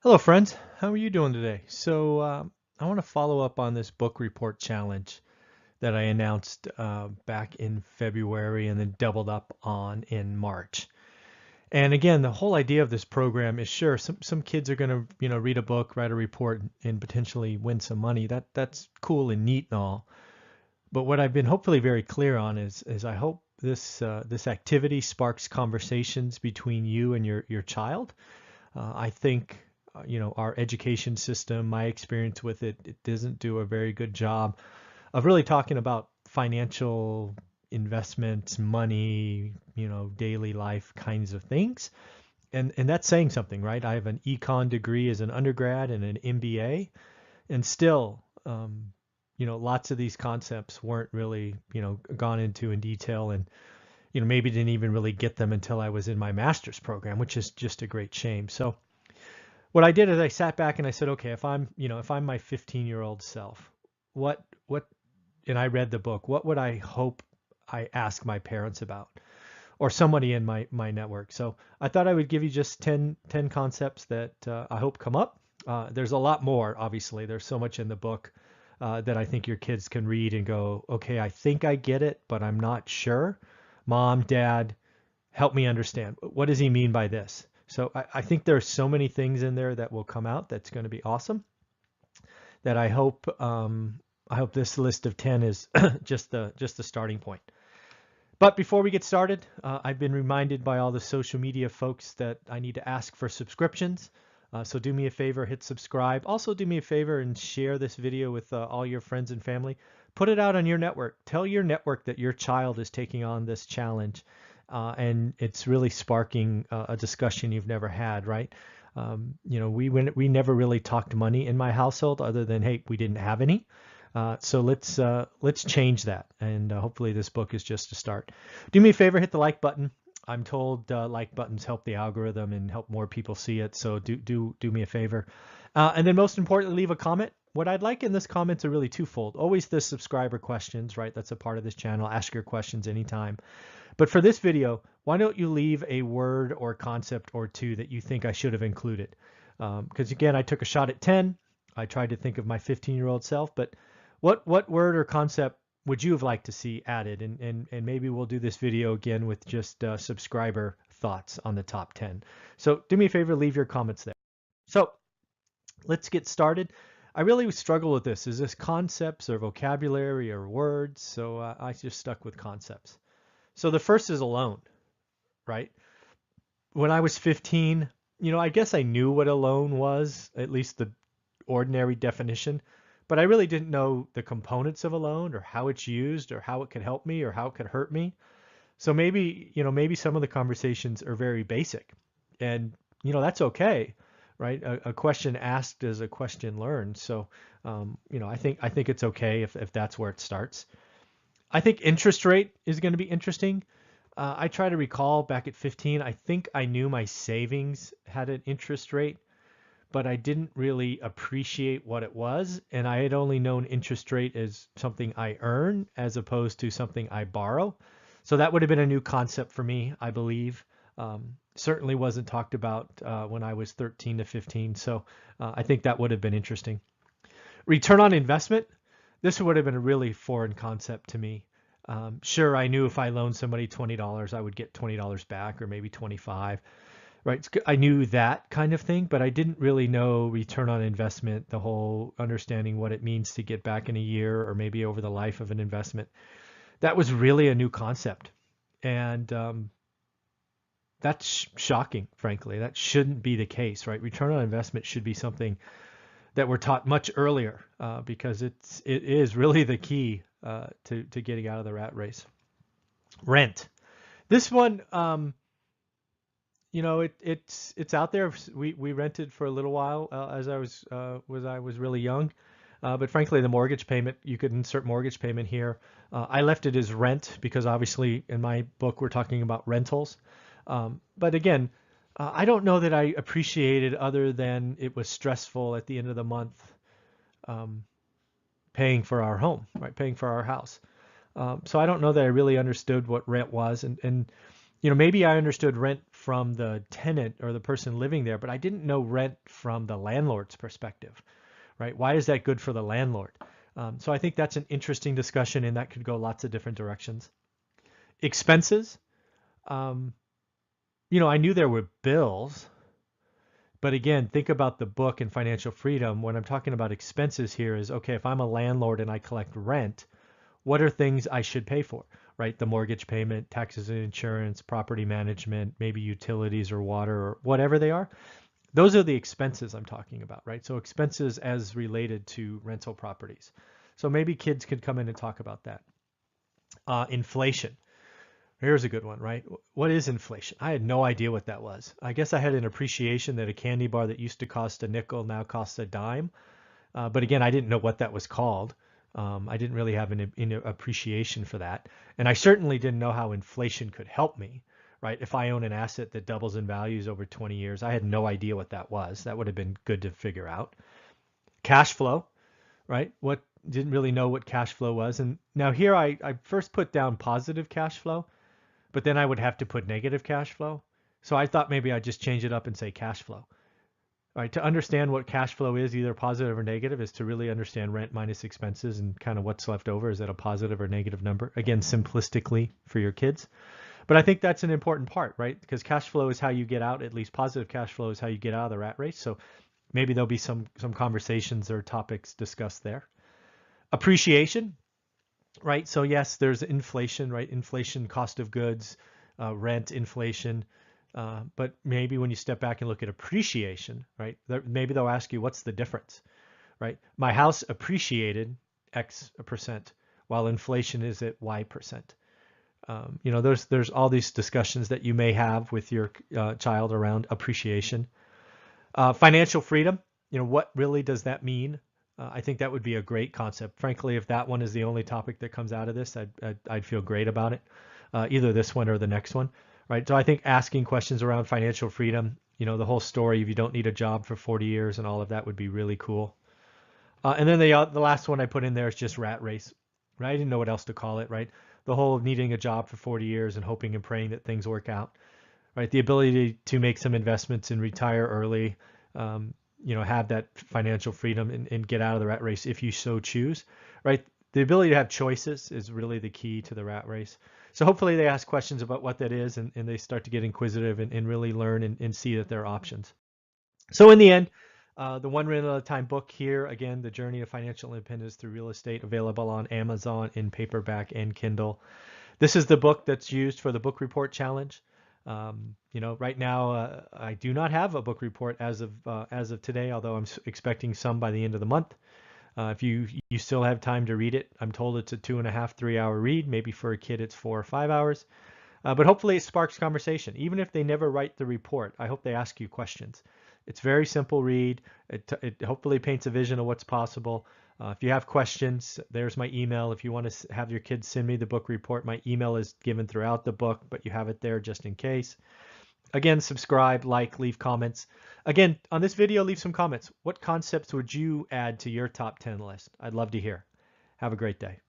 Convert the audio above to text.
Hello, friends. How are you doing today? I want to follow up on this book report challenge that I announced back in February and then doubled up on in March. And again, the whole idea of this program is sure some kids are going to read a book, write a report, and potentially win some money. That's cool and neat and all. But what I've been hopefully very clear on is I hope this activity sparks conversations between you and your child. I think our education system, my experience with it doesn't do a very good job of really talking about financial investments, money, daily life kinds of things. And that's saying something, right? I have an econ degree as an undergrad and an MBA, and still, lots of these concepts weren't really, gone into in detail, and maybe didn't even really get them until I was in my master's program, which is just a great shame. So what I did is I sat back and I said, okay, if I'm my 15-year-old self, what, and I read the book, what would I hope I ask my parents about or somebody in my network? So I thought I would give you just 10 concepts that I hope come up. There's a lot more, obviously. There's so much in the book that I think your kids can read and go, okay, I think I get it, but I'm not sure. Mom, dad, help me understand. What does he mean by this? So I think there's so many things in there that will come out that's going to be awesome. That I hope this list of 10 is just the starting point. But before we get started, I've been reminded by all the social media folks that I need to ask for subscriptions. So do me a favor, hit subscribe. Also do me a favor and share this video with all your friends and family. Put it out on your network. Tell your network that your child is taking on this challenge. And it's really sparking a discussion you've never had, right? We never really talked money in my household other than, hey, we didn't have any. So let's change that, and hopefully this book is just a start. Do me a favor, hit the like button. I'm told like buttons help the algorithm and help more people see it, so do me a favor. And then most importantly, leave a comment. What I'd like in this comments are really twofold. Always the subscriber questions, right? That's a part of this channel. Ask your questions anytime. But for this video, why don't you leave a word or concept or two that you think I should have included? Because again, I took a shot at 10. I tried to think of my 15-year-old self, but what word or concept would you have liked to see added? And maybe we'll do this video again with just subscriber thoughts on the top 10. So do me a favor, leave your comments there. So let's get started. I really struggle with this. Is this concepts or vocabulary or words? So I just stuck with concepts. So the first is alone, right? When I was 15, I guess I knew what alone was, at least the ordinary definition, but I really didn't know the components of alone or how it's used or how it could help me or how it could hurt me. So maybe some of the conversations are very basic, and that's okay, right? A question asked is a question learned. So I think it's okay if that's where it starts. I think interest rate is going to be interesting. I try to recall back at 15, I think I knew my savings had an interest rate, but I didn't really appreciate what it was. And I had only known interest rate as something I earn as opposed to something I borrow. So that would have been a new concept for me, I believe. Certainly wasn't talked about when I was 13 to 15. So I think that would have been interesting. Return on investment. This would have been a really foreign concept to me. Sure, I knew if I loaned somebody $20, I would get $20 back, or maybe 25, right? I knew that kind of thing, but I didn't really know return on investment, the whole understanding what it means to get back in a year or maybe over the life of an investment. That was really a new concept. And that's shocking, frankly. That shouldn't be the case, right? Return on investment should be something that we're taught much earlier because it is really the key to getting out of the rat race. Rent. This one, it's out there. We rented for a little while as I was really young, but frankly, the mortgage payment, you could insert mortgage payment here. I left it as rent because obviously in my book we're talking about rentals. But again, I don't know that I appreciated other than it was stressful at the end of the month paying for our home, right? Paying for our house. So I don't know that I really understood what rent was. And Maybe I understood rent from the tenant or the person living there, but I didn't know rent from the landlord's perspective, right? Why is that good for the landlord? So I think that's an interesting discussion, and that could go lots of different directions. Expenses. Um, I knew there were bills, but again, think about the book and financial freedom. When I'm talking about expenses here is, okay, if I'm a landlord and I collect rent, what are things I should pay for, right? The mortgage payment, taxes and insurance, property management, maybe utilities or water or whatever they are. Those are the expenses I'm talking about, right? So expenses as related to rental properties. So maybe kids could come in and talk about that. Inflation. Here's a good one, right? What is inflation? I had no idea what that was. I guess I had an appreciation that a candy bar that used to cost a nickel now costs a dime. But again, I didn't know what that was called. I didn't really have an appreciation for that. And I certainly didn't know how inflation could help me, right? If I own an asset that doubles in values over 20 years, I had no idea what that was. That would have been good to figure out. Cash flow, right? What didn't really know what cash flow was. And now here I first put down positive cash flow, but then I would have to put negative cash flow. So I thought maybe I'd just change it up and say cash flow. All right, to understand what cash flow is, either positive or negative, is to really understand rent minus expenses and kind of what's left over. Is that a positive or negative number? Again, simplistically for your kids. But I think that's an important part, right? Because cash flow is how you get out, at least positive cash flow is how you get out of the rat race. So maybe there'll be some conversations or topics discussed there. Appreciation, right? So yes, there's inflation, right? Inflation, cost of goods, rent, inflation. But maybe when you step back and look at appreciation, right? Maybe they'll ask you, what's the difference, right? My house appreciated X percent, while inflation is at Y percent. There's all these discussions that you may have with your child around appreciation. Financial freedom, what really does that mean? I think that would be a great concept. Frankly, if that one is the only topic that comes out of this, I'd feel great about it. Either this one or the next one, right? So I think asking questions around financial freedom, the whole story, if you don't need a job for 40 years and all of that would be really cool. And then the last one I put in there is just rat race, right? I didn't know what else to call it, right? The whole needing a job for 40 years and hoping and praying that things work out, right? The ability to make some investments and retire early, have that financial freedom and get out of the rat race if you so choose, right? The ability to have choices is really the key to the rat race. So hopefully they ask questions about what that is and they start to get inquisitive and really learn and see that there are options. So in the end, the One Rent at a Time book here, again, The Journey of Financial Independence Through Real Estate, available on Amazon in paperback and Kindle. This is the book that's used for the book report challenge. Right now I do not have a book report as of today, although I'm expecting some by the end of the month. If you still have time to read it, I'm told it's a 2.5, 3 hour read. Maybe for a kid it's 4 or 5 hours. But hopefully it sparks conversation. Even if they never write the report, I hope they ask you questions. It's very simple read. It hopefully paints a vision of what's possible. If you have questions, there's my email. If you want to have your kids send me the book report, my email is given throughout the book, but you have it there just in case. Again, subscribe, like, leave comments. Again, on this video, leave some comments. What concepts would you add to your top 10 list? I'd love to hear. Have a great day.